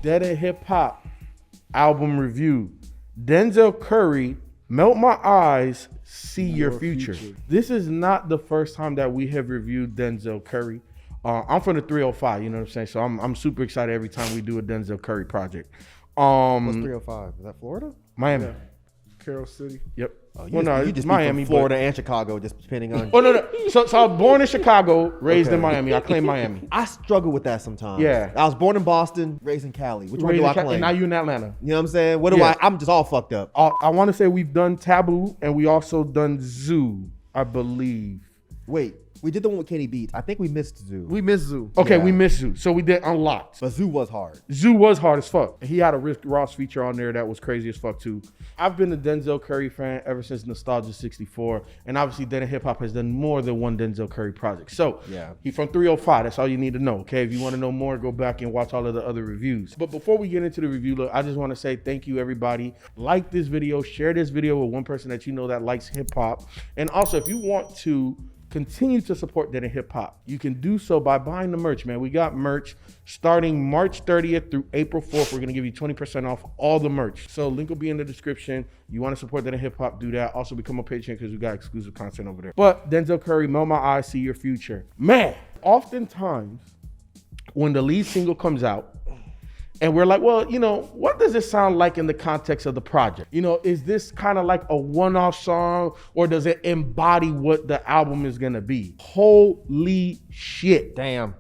Dead and Hip Hop album review. Denzel Curry, Melt My Eyes, See Your Future. This is not the first time that we have reviewed Denzel Curry. I'm from the 305, you know what I'm saying? So I'm super excited every time we do a Denzel Curry project. What's 305? Is that Florida? Miami. Yeah. Carroll City. Yep. Oh, you just Miami, be from Florida and Chicago, just depending on. Oh no. So I was born in Chicago, raised in Miami. I claim Miami. I struggle with that sometimes. Yeah. I was born in Boston, raised in Cali. Which one do I claim? And now you in Atlanta. You know what I'm saying? What do I'm just all fucked up. I want to say we've done Taboo and we also done Zoo, I believe. Wait, we did the one with Kenny Beats. I think we missed Zoo. We missed Zoo. Okay, we missed Zoo. So we did Unlocked. But Zoo was hard. Zoo was hard as fuck. He had a Rick Ross feature on there that was crazy as fuck too. I've been a Denzel Curry fan ever since Nostalgia 64. And obviously Dead and Hip Hop has done more than one Denzel Curry project. So he's from 305. That's all you need to know. Okay, if you want to know more, go back and watch all of the other reviews. But before we get into the review, look, I just want to say thank you everybody. Like this video, share this video with one person that you know that likes hip hop. And also if you want to continue to support Dead and Hip Hop, you can do so by buying the merch, man. We got merch starting March 30th through April 4th. We're gonna give you 20% off all the merch. So link will be in the description. You wanna support Dead and Hip Hop, do that. Also become a patron because we got exclusive content over there. But Denzel Curry, Melt My Eyes, See Your Future. Man, oftentimes when the lead single comes out, and we're like, well, you know, what does it sound like in the context of the project? You know, is this kind of like a one-off song or does it embody what the album is gonna be? Holy shit. Damn.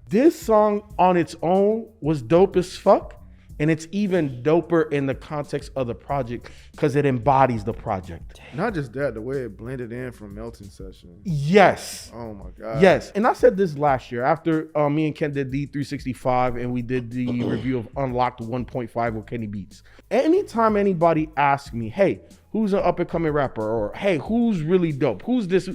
This song on its own was dope as fuck. And it's even doper in the context of the project because it embodies the project. Not just that, the way it blended in from Melting Session. Yes. Oh my God. Yes. And I said this last year after me and Ken did D365 and we did the review of Unlocked 1.5 with Kenny Beats. Anytime anybody asks me, hey, who's an up and coming rapper? Or hey, who's really dope? Who's this?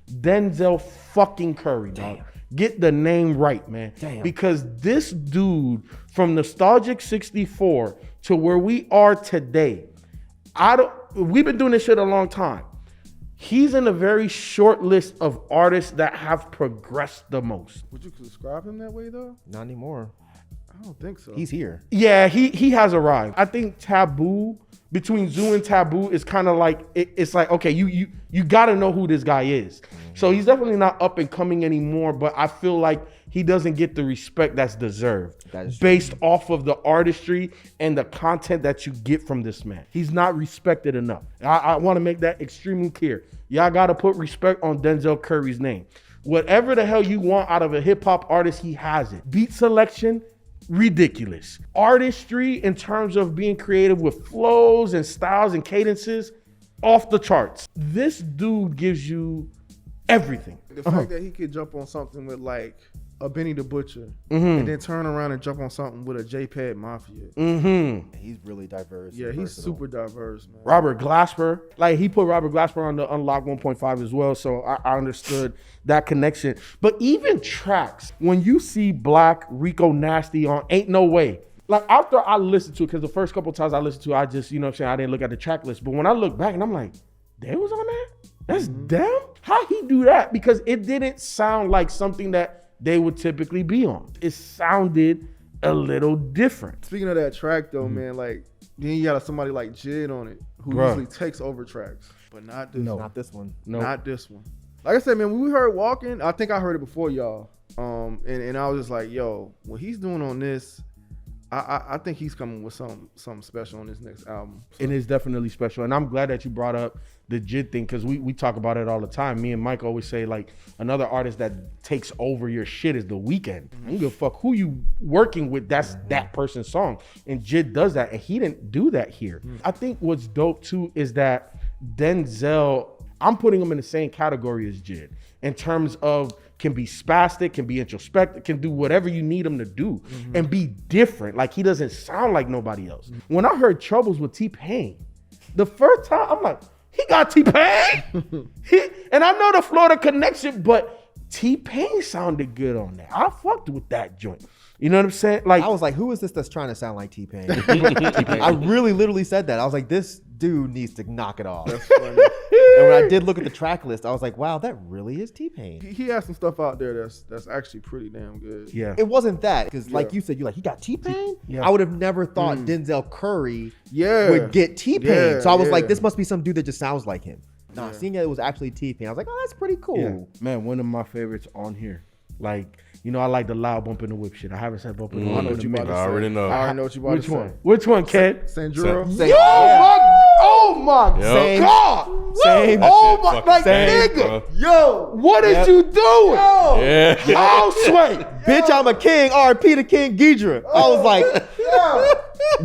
Denzel fucking Curry, dog. Get the name right, man. Damn. Because this dude from Nostalgic 64 to where we are today, we've been doing this shit a long time. He's in a very short list of artists that have progressed the most. Would you describe him that way though? Not anymore. I don't think so. He's here. Yeah, he has arrived. I think Taboo, between Zoo and Taboo, is kind of like, it's like, okay, you got to know who this guy is. So he's definitely not up and coming anymore, but I feel like he doesn't get the respect that's deserved based off of the artistry and the content that you get from this man. He's not respected enough. I want to make that extremely clear. Y'all got to put respect on Denzel Curry's name. Whatever the hell you want out of a hip hop artist, he has it. Beat selection, ridiculous. Artistry in terms of being creative with flows and styles and cadences, off the charts. This dude gives you everything. The fact that he could jump on something with like a Benny the Butcher and then turn around and jump on something with a JPEG Mafia. He's really diverse. Yeah, he's super diverse, man. Robert Glasper, like he put Robert Glasper on the Unlock 1.5 as well, so I understood that connection. But even tracks, when you see Black, Rico Nasty on Ain't No Way, like after I listened to it, because the first couple times I listened to it, I just, you know what I'm saying, I didn't look at the track list. But when I look back and I'm like, they was on that? That's them? How he do that? Because it didn't sound like something that they would typically be on. It sounded a little different. Speaking of that track though, man, like then you got somebody like Jid on it who usually takes over tracks, but not this one. Not this one. No. Not this one. Like I said, man, when we heard Walking, I think I heard it before y'all. And I was just like, yo, what he's doing on this, I think he's coming with something special on this next album. So. It is definitely special. And I'm glad that you brought up the Jid thing because we talk about it all the time. Me and Myke always say like another artist that takes over your shit is The Weeknd. I don't give a fuck who you working with, that's that person's song. And Jid does that and he didn't do that here. I think what's dope too is that Denzel, I'm putting him in the same category as Jid in terms of can be spastic, can be introspective, can do whatever you need him to do and be different. Like he doesn't sound like nobody else. When I heard Troubles with T-Pain, the first time I'm like, he got T-Pain? And I know the Florida connection, but T-Pain sounded good on that. I fucked with that joint. You know what I'm saying? Like I was like, who is this that's trying to sound like T-Pain? I really literally said that. I was like, this dude needs to knock it off. That's funny. And when I did look at the track list, I was like, wow, that really is T-Pain. He has some stuff out there that's actually pretty damn good. Yeah. It wasn't that, because like you said, he got T-Pain? Yeah. I would have never thought Denzel Curry Yeah. would get T-Pain. Yeah, So I was like, yeah. this must be some dude that just sounds like him. Nah, Yeah. seeing that it was actually T-Pain, I was like, oh, that's pretty cool. Yeah. Man, one of my favorites on here. Like, you know, I like the loud bump in the whip shit. I haven't said bump in the I whip know in what a you about minute. to say. I already know. I already know what you about Which to one? say. Which one, Ken? Sandura. Same. Yo, oh my Same. God. Same. Oh That my, shit like, fucking nigga. sick, Yo, what is you doing? Yeah. Oh, Sway. Bitch, I'm a king. R.P. to King Ghidra. I was like,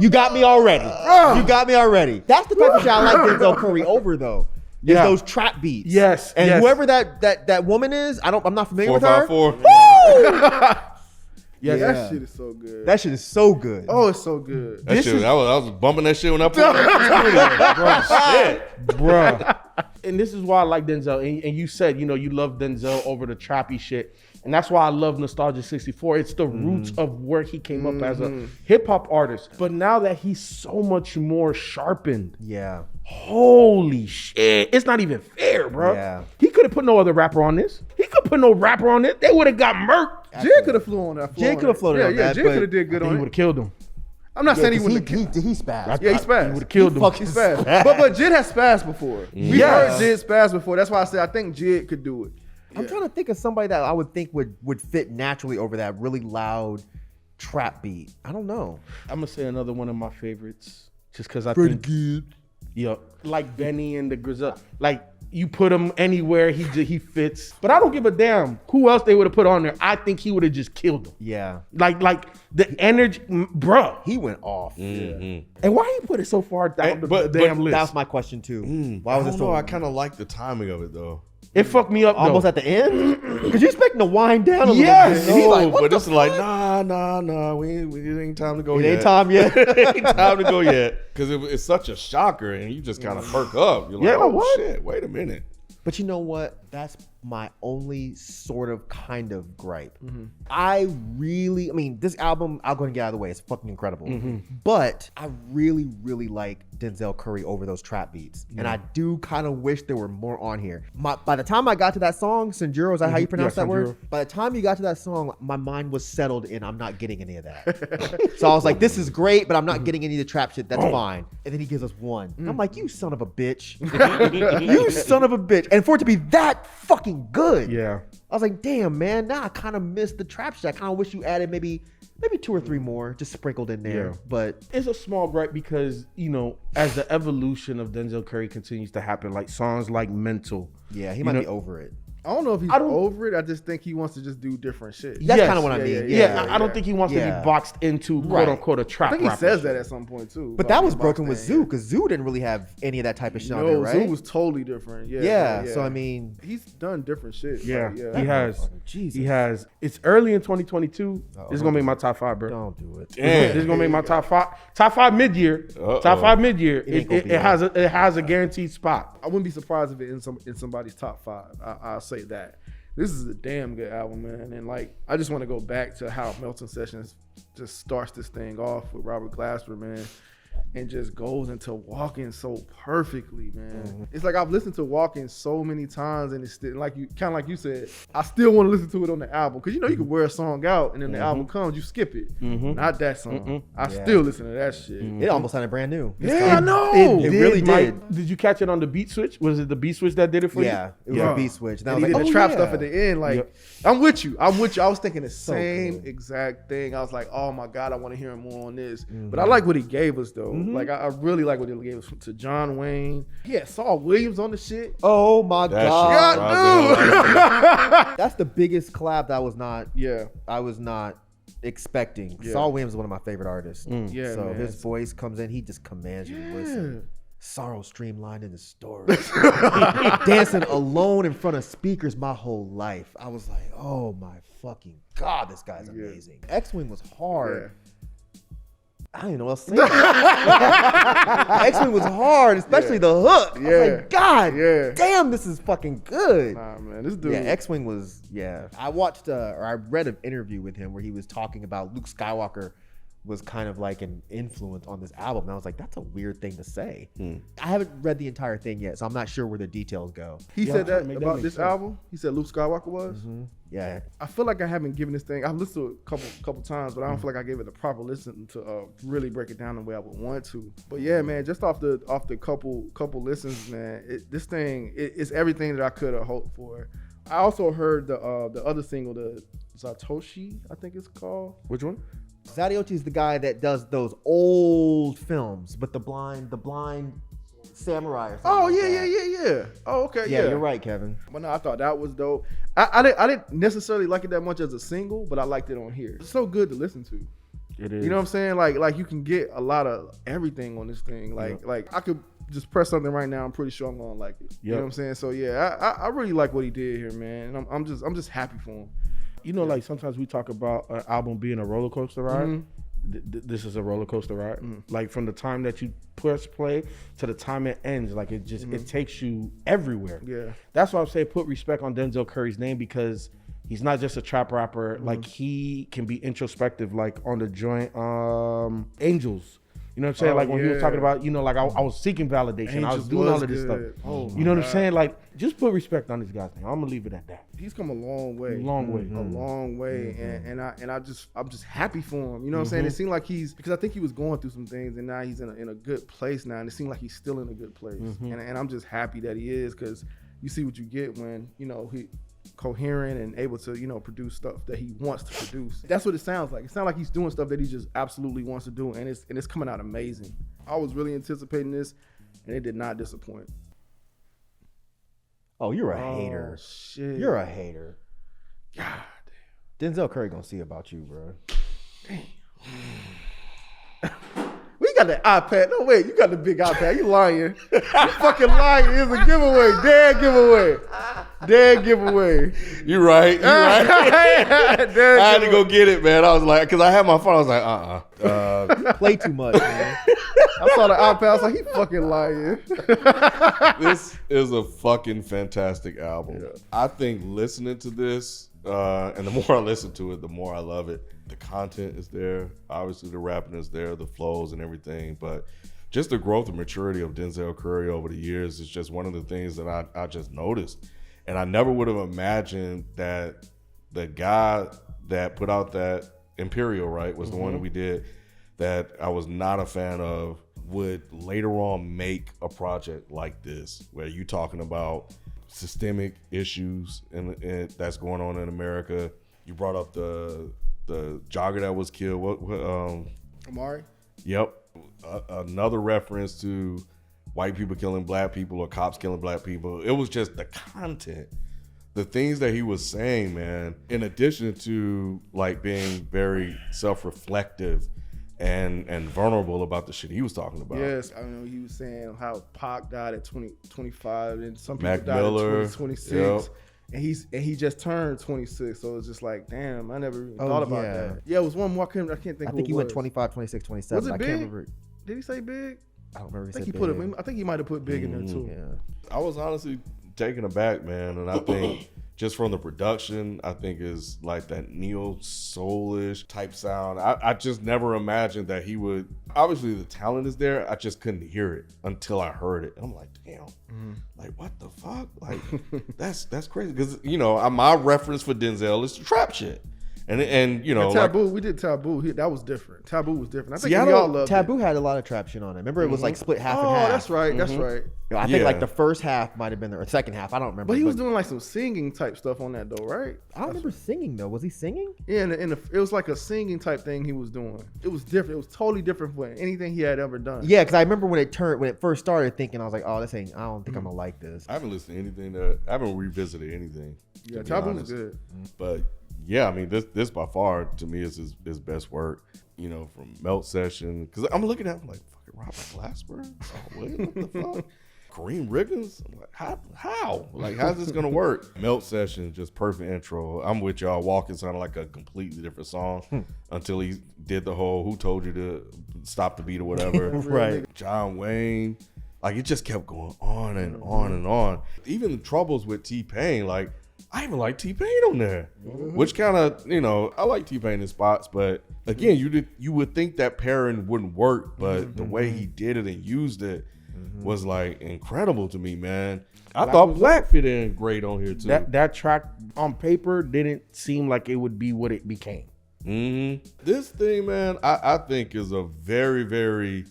you got me already. You got me already. That's the type of shit I like Denzel Curry over, though. Is Yeah. those trap beats. Yes, And yes. whoever that woman is, I'm not familiar with her. 454. Yes. That shit is so good. That shit is so good. Oh, it's so good. That shit, I was bumping that shit when I put it. Bruh. And this is why I like Denzel. And you said, you know, you love Denzel over the trappy shit. And that's why I love Nostalgia 64. It's the roots of where he came up as a hip hop artist. But now that he's so much more sharpened, Yeah. holy shit. It's not even fair, bro. Yeah. He could have put no other rapper on this. He could put no rapper on it. They would have got murked. Jay could have flew on that. Jay could have floated on Yeah, that, Jay but could have did good He on would it. have killed him. I'm not saying he Yeah, wouldn't 'cause have killed. he spazzed. Yeah, he He spazzed. would have killed him. He spazzed. But Jid has spazzed before. We Yes. heard Jid spaz before. That's why I said I think Jid could do it. I'm trying to think of somebody that I would think would fit naturally over that really loud trap beat. I don't know. I'm going to say another one of my favorites. Just because I think. Yeah, like Benny and the Grizzle. Like, you put him anywhere, he fits. But I don't give a damn who else they would have put on there. I think he would have just killed them. Yeah. Like the energy, bruh. He went off. And why he put it so far down Hey, the but damn list? That was my question too. Why was I it don't so know. I kind of like the timing of it though. It fucked me up though. almost at the end? Because you're expecting to wind down a little Yes. bit. And he's like, what but the it's like, nah. It ain't time to go It yet. ain't time yet. It ain't time to go yet. Because it's such a shocker, and you just kind of perk up. You're like, Yeah, oh what? shit, wait a minute. But you know what? That's my only sort of kind of gripe. I mean, this album, I'll go and get out of the way. It's fucking incredible. But I really, really like Denzel Curry over those trap beats. And I do kind of wish there were more on here. By the time I got to that song, Sanjuro, is that how you pronounce that word? Sanjuro. By the time you got to that song, my mind was settled in I'm not getting any of that. So I was like, this is great, but I'm not getting any of the trap shit. That's fine. And then he gives us one. I'm like, you son of a bitch. You son of a bitch. And for it to be that fucking good. Yeah. I was like, damn, man, now I kind of missed the trap shit. I kind of wish you added maybe 2 or 3 more just sprinkled in there. Yeah. But It's a small gripe because, you know, as the evolution of Denzel Curry continues to happen, like songs like Mental. yeah, he You might know- be over it. I don't know if he's I don't- over it. I just think he wants to just do different shit. That's Yes. kind of what I Yeah, mean. yeah, Yeah. Yeah, I don't think he wants to Yeah. be boxed into quote Right. unquote a trap I think he rapper. says that at some point too. But that was broken with Zoo because Zoo didn't really have any of that type of shit on there, No, right? Zoo was totally different. Yeah, yeah, so I mean, he's done different shit. Yeah, like, he has. Jesus. He has. It's early in 2022. This is gonna make my top 5, bro. don't do it. This is gonna make my top 5. Top 5 mid-year. Uh-oh. Top 5 mid-year. ain't gonna It be has a guaranteed spot. I wouldn't be surprised if it in somebody's top 5. I'll say that. This is a damn good album, man. And like, I just want to go back to how Melton Sessions just starts this thing off with Robert Glasper, man, and just goes into Walking so perfectly, man. It's like I've listened to Walking so many times, and it's still like like you said, I still want to listen to it on the album because you know you can wear a song out and then the album comes, you skip it. Not that song. I still listen to that shit. It almost sounded brand new. Yeah, I know. It really did. Did you catch it on the beat switch? Was it the beat switch that did it for you? Yeah, it was Yeah. a beat switch. And I And was he like, did the oh, trap yeah. stuff at the end. Like, Yep. I'm with you. I was thinking the same good. exact thing. I was like, oh my God, I want to hear him more on this. But I like what he gave us though. Like, I really like what he gave us to John Wayne. He had Saul Williams on the shit. Oh my That god, shit Yeah, dude. that's the biggest collab that Yeah. I was not expecting. Yeah. Saul Williams is one of my favorite artists. Yeah, so man. his voice comes in, he just commands you to listen. Sorrow streamlined in the story. Dancing alone in front of speakers my whole life. I was like, oh my fucking God, this guy's amazing. X-Wing was hard. I don't even know what else to say. X-Wing was hard, especially the hook. I was like, God damn, this is fucking good. Nah, man, this dude. Yeah, X-Wing was, I watched, or I read an interview with him where he was talking about Luke Skywalker was kind of like an influence on this album. And I was like, that's a weird thing to say. I haven't read the entire thing yet, so I'm not sure where the details go. He Yeah, said I'm trying to that make that about make this sense. album. He said Luke Skywalker was. Yeah. I feel like I haven't given this thing. I've listened to it a couple times, but I don't feel like I gave it the proper listen to really break it down the way I would want to. But yeah, man, just off the couple listens, man, this thing it's everything that I could have hoped for. I also heard the other single, the Zatoshi, I think it's called. Which one? Zadiochi is the guy that does those old films, but the blind samurai or something. Oh like yeah, that. yeah. Oh okay, Yeah, yeah. you're right, Kevin. But no, I thought that was dope. I didn't necessarily like it that much as a single, but I liked it on here. It's so good to listen to. It is. You know what I'm saying? Like you can get a lot of everything on this thing. Like I could just press something right now. I'm pretty sure I'm gonna like it. You know what I'm saying? So yeah, I really like what he did here, man. And I'm just happy for him. You know, like sometimes we talk about an album being a roller coaster ride. This is a roller coaster ride. Like from the time that you press play to the time it ends, like it just it takes you everywhere. Yeah. That's why I'm saying put respect on Denzel Curry's name, because he's not just a trap rapper. Like he can be introspective, like on the joint Angels. You know what I'm saying? Oh, like when he was yeah. talking about, you know, like I was seeking validation. I was Angels doing was all of this good. stuff. Oh, you know what I'm God. saying? Like just put respect on this guy's name. I'm gonna leave it at that. He's come a long way. Long way. A long way. And I'm just happy for him. You know what I'm saying? It seemed like because I think he was going through some things, and now he's in a good place now, and it seemed like he's still in a good place. And I'm just happy that he is, because you see what you get when, you know, he coherent and able to, you know, produce stuff that he wants to produce. That's what it sounds like. It sounds like he's doing stuff that he just absolutely wants to do, and it's coming out amazing. I was really anticipating this, and it did not disappoint. Oh, you're a hater. Shit. You're a hater. God Denzel Curry gonna see about you, bro. We got the iPad. No, wait, you got the big iPad. You lying. You fucking lying. It's a giveaway. Dead giveaway. Dead giveaway. You're right. You're right. Dead I had to go giveaway. get it, man. I was like, because I had my phone. I was like, You play too much, man. I saw the iPad. I was like, he fucking lying. This is a fucking fantastic album. I think listening to this, and the more I listen to it, the more I love it. The content is there. Obviously, the rapping is there, the flows and everything. But just the growth and maturity of Denzel Curry over the years is just one of the things that I just noticed. And I never would have imagined that the guy that put out that Imperial, right, was the one that we did, that I was not a fan of, would later on make a project like this, where you talking about systemic issues and that's going on in America. You brought up the jogger that was killed. What Amari? Yep. Another reference to white people killing black people or cops killing black people. It was just the content, the things that he was saying, man, in addition to like being very self-reflective and vulnerable about the shit he was talking about. Yes, I know he was saying how Pac died at 25 and some people Mac died Miller, at 26. yep. And he just turned 26, so it's just like, damn, I never even Oh, thought about yeah. that. Yeah, it was one more. I can't think. I who think it he went was. 25, 26, 27. Was it I big? can't remember. Did he say big? I don't remember. I If think he he said put big. it. I think he might have put big in there too. Yeah. I was honestly taken aback, man, and I think just from the production, I think is like that neo soulish type sound. I just never imagined that he would. Obviously, the talent is there. I just couldn't hear it until I heard it. And I'm like, damn, like what the fuck? Like that's crazy, because you know my reference for Denzel is the trap shit, and you know And Taboo, we did Taboo. That was different. Taboo was different. I think Seattle- we all loved Taboo had a lot of trap shit on it. Remember, it was like split half and Oh, half. that's right. That's right. You know, I think Yeah. like the first half might have been there, or second half. I don't remember. But he was doing like some singing type stuff on that though, right? I don't remember singing though. Was he singing? Yeah, it was like a singing type thing he was doing. It was different. It was totally different from anything he had ever done. Yeah, because I remember when it first started, thinking I was like, oh, this ain't. I don't think I'm gonna like this. I haven't listened to anything I haven't revisited anything. Yeah, to be Taboo was honest. good. But yeah, I mean, this by far to me is his best work. You know, from Melt Session, because I'm looking at him like fucking Robert Glasper. Oh, wait, what the fuck? Kareem Riggins? I'm like, how? Like, how's this gonna work? Melt Session, just perfect intro. I'm with y'all. Walking sounded like a completely different song until he did the whole "Who told you to stop the beat" or whatever. Right. John Wayne. Like, it just kept going on and on and on. Even the troubles with T-Pain, like, I even like T-Pain on there, which kind of, I like T-Pain in spots, but again, you would think that pairing wouldn't work, but the way he did it and used it was like incredible to me, man. I thought Black fit in great on here too. That track on paper didn't seem like it would be what it became. This thing, man, I think is a very, very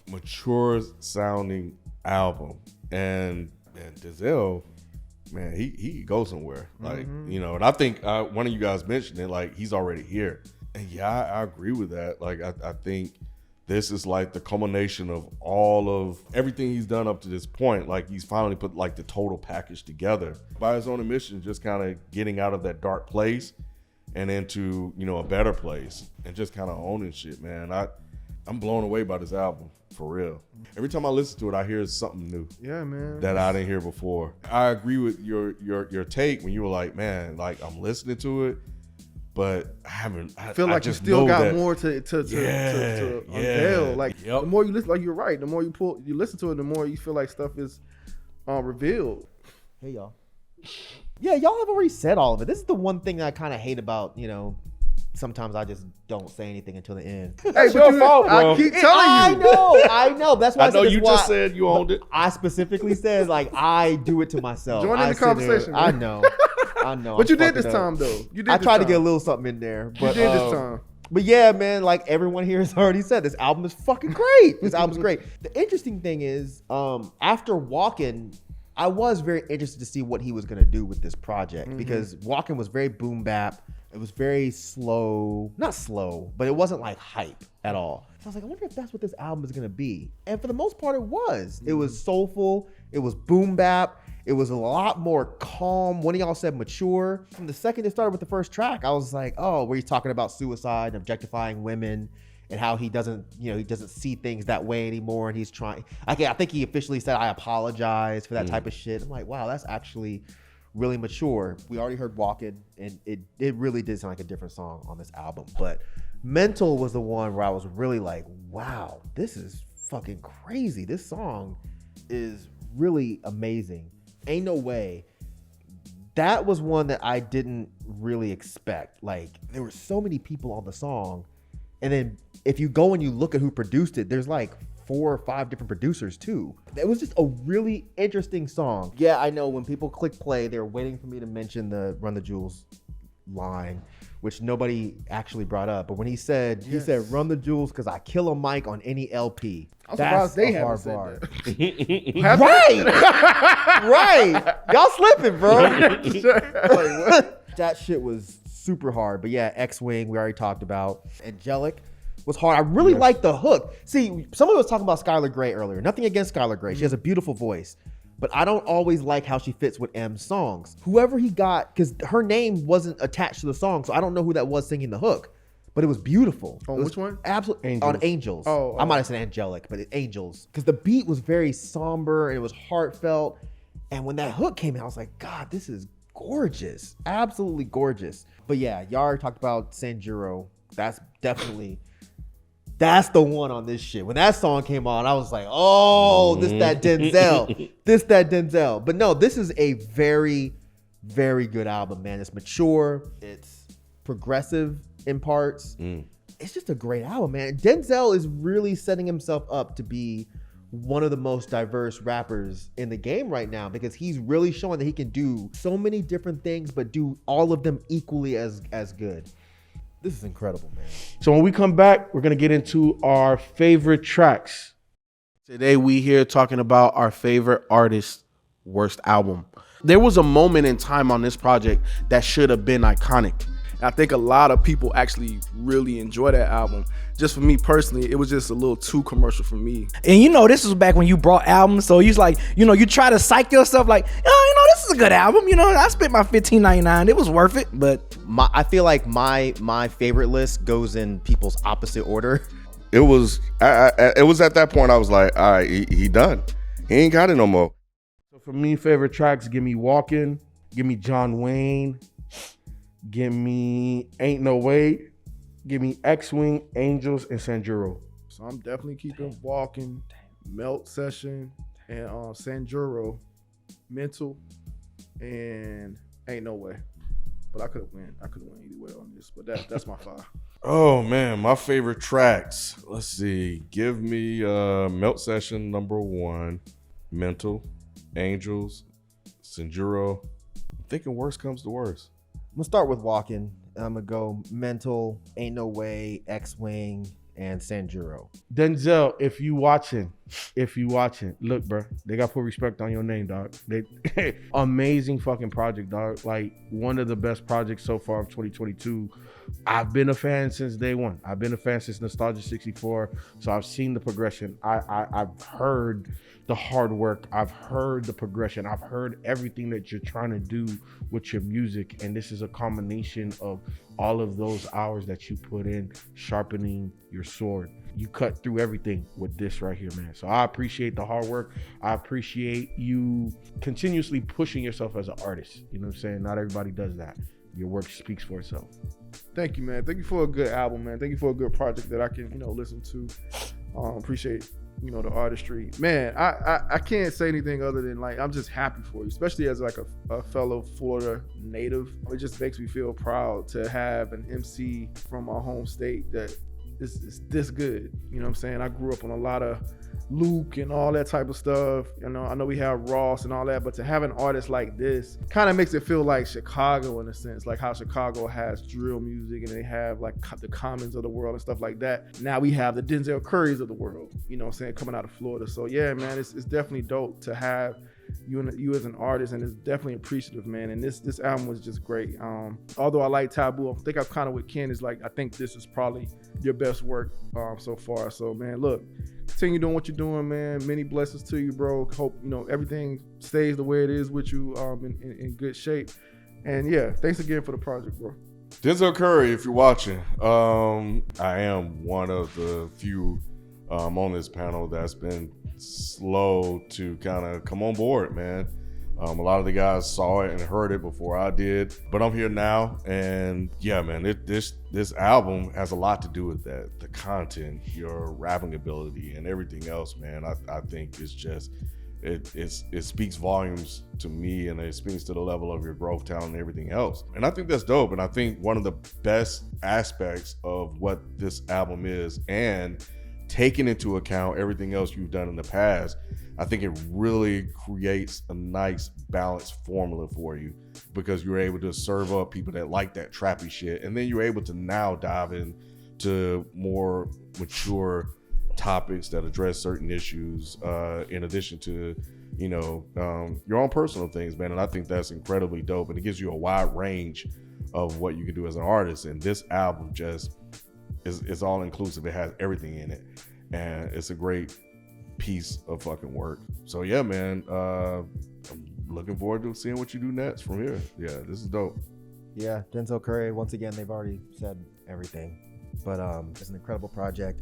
mature sounding album, and Denzel, man, he goes somewhere, like and I think one of you guys mentioned it, like he's already here, and yeah, I agree with that. Like I think this is like the culmination of all of everything he's done up to this point. Like he's finally put like the total package together by his own admission, just kind of getting out of that dark place and into a better place, and just kind of owning shit, man. I'm blown away by this album, for real. Every time I listen to it, I hear something new. Yeah, man. That I didn't hear before. I agree with your take when you were like, man, like I'm listening to it, but I feel like you still got more to unveil. Like the more you listen, like you're right. The more you listen to it, the more you feel like stuff is revealed. Hey y'all. Yeah, y'all have already said all of it. This is the one thing that I kind of hate about, sometimes I just don't say anything until the end. It's your fault, bro. I keep telling you. I know. That's why I know you just said you owned it. I specifically said, like, I do it to myself. Join in the conversation. I know. But you did this time, though. I tried to get a little something in there. But, you did this time. But yeah, man, like everyone here has already said, this album is fucking great. This album's great. The interesting thing is, after Walkin', I was very interested to see what he was gonna do with this project because Walkin' was very boom bap. It was very slow, not slow, but it wasn't like hype at all. So I was like, I wonder if that's what this album is gonna be. And for the most part, it was. It was soulful. It was boom bap. It was a lot more calm. One of y'all said mature. From the second it started with the first track, I was like, oh, where he's talking about suicide and objectifying women and how he doesn't see things that way anymore. And he's trying, I think he officially said, I apologize for that type of shit. I'm like, wow, that's actually really mature. We already heard Walkin', and it really did sound like a different song on this album. But Mental was the one where I was really like, wow, this is fucking crazy. This song is really amazing. Ain't No Way. That was one that I didn't really expect. Like, there were so many people on the song. And then if you go and you look at who produced it, there's like 4 or 5 different producers too. It was just a really interesting song. Yeah, I know when people click play, they're waiting for me to mention the Run the Jewels line, which nobody actually brought up. But when he said Run the Jewels because I kill a Myke on any LP. I'm surprised they haven't said that. Right. Y'all slipping, bro. Like, what? That shit was super hard. But yeah, X-Wing, we already talked about. Angelic was hard. I really like the hook. See, somebody was talking about Skylar Grey earlier. Nothing against Skylar Grey. She has a beautiful voice. But I don't always like how she fits with M's songs. Whoever he got, because her name wasn't attached to the song, so I don't know who that was singing the hook. But it was beautiful. On which one? Absolutely. On Angels. Oh. I might have said Angelic, but Angels. Because the beat was very somber and it was heartfelt. And when that hook came out, I was like, God, this is gorgeous. Absolutely gorgeous. But yeah, Yar talked about Sanjuro. That's the one on this shit. When that song came on, I was like, oh, this that Denzel. But no, this is a very, very good album, man. It's mature. It's progressive in parts. It's just a great album, man. Denzel is really setting himself up to be one of the most diverse rappers in the game right now because he's really showing that he can do so many different things, but do all of them equally as good. This is incredible, man. So when we come back, we're going to get into our favorite tracks. Today we here talking about our favorite artist's worst album. There was a moment in time on this project that should have been iconic. I think a lot of people actually really enjoy that album. Just for me personally, it was just a little too commercial for me. And this was back when you brought albums, so you like, you try to psych yourself like, this is a good album. I spent my $15.99. It was worth it. But I feel like my favorite list goes in people's opposite order. It was at that point I was like, all right, he done. He ain't got it no more. So for me, favorite tracks, give me Walkin', give me John Wayne, give me Ain't No Way, give me X-Wing, Angels, and Sanjuro. So I'm definitely keeping Walkin', Melt Session, and Sanjuro, Mental, and Ain't No Way. But I could have won either way on this. But that's my 5. Oh man, my favorite tracks. Let's see. Give me Melt Session #1, Mental, Angels, Sanjuro. I'm thinking worst comes to worst. I'm gonna start with Walking. I'm gonna go Mental, Ain't No Way, X-Wing, and Sanjuro. Denzel, if you watching, look, bro, they got to put respect on your name, dog. They amazing fucking project, dog. Like one of the best projects so far of 2022. I've been a fan since day one. I've been a fan since Nostalgia 64. So I've seen the progression. I've heard the hard work. I've heard the progression. I've heard everything that you're trying to do with your music. And this is a combination of all of those hours that you put in sharpening your sword. You cut through everything with this right here, man. So I appreciate the hard work. I appreciate you continuously pushing yourself as an artist. You know what I'm saying? Not everybody does that. Your work speaks for itself. Thank you, man. Thank you for a good album, man. Thank you for a good project that I can, listen to. Appreciate, the artistry. Man, I can't say anything other than like I'm just happy for you, especially as like a fellow Florida native. It just makes me feel proud to have an MC from my home state that is this good. You know what I'm saying? I grew up on a lot of Luke and all that type of stuff. I know we have Ross and all that, but to have an artist like this kind of makes it feel like Chicago in a sense, like how Chicago has drill music and they have like the Commons of the world and stuff like that. Now we have the Denzel Currys of the world, you know what I'm saying, coming out of Florida. So yeah, man, it's definitely dope to have you as an artist, and it's definitely appreciative, man. And this album was just great. Although I like Taboo, I think I'm kind of with Ken. Is like I think this is probably your best work so far. So man, look, continue doing what you're doing, man. Many blessings to you, bro. Hope everything stays the way it is with you, in good shape. And yeah, thanks again for the project, bro. Denzel Curry, if you're watching, I am one of the few on this panel that's been slow to kind of come on board, man. A lot of the guys saw it and heard it before I did, but I'm here now, and yeah, man, this album has a lot to do with that. The content, your rapping ability, and everything else, man. I think it's just it speaks volumes to me, and it speaks to the level of your growth, talent, and everything else. And I think that's dope. And I think one of the best aspects of what this album is, and taking into account everything else you've done in the past, I think it really creates a nice balanced formula for you, because you're able to serve up people that like that trappy shit, and then you're able to now dive into more mature topics that address certain issues, in addition to your own personal things, man. And I think that's incredibly dope, and it gives you a wide range of what you can do as an artist. And this album just is all inclusive. It has everything in it, and it's a great piece of fucking work. So yeah, man, I'm looking forward to seeing what you do next from here. Yeah, this is dope. Yeah, Denzel Curry, once again, they've already said everything, but it's an incredible project.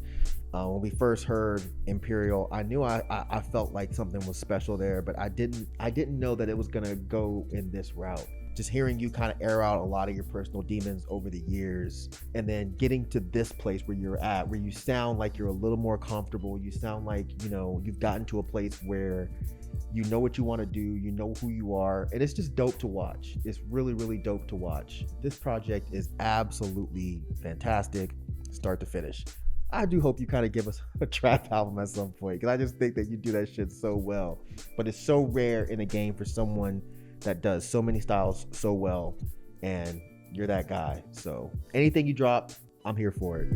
When we first heard Imperial, I knew I felt like something was special there, but I didn't know that it was gonna go in this route. Just hearing you kind of air out a lot of your personal demons over the years, and then getting to this place where you're at, where you sound like you're a little more comfortable. You sound like, you've gotten to a place where you know what you want to do, you know who you are, and it's just dope to watch. It's really, really dope to watch. This project is absolutely fantastic, start to finish. I do hope you kind of give us a trap album at some point, because I just think that you do that shit so well. But it's so rare in a game for someone that does so many styles so well, and you're that guy. So anything you drop, I'm here for it.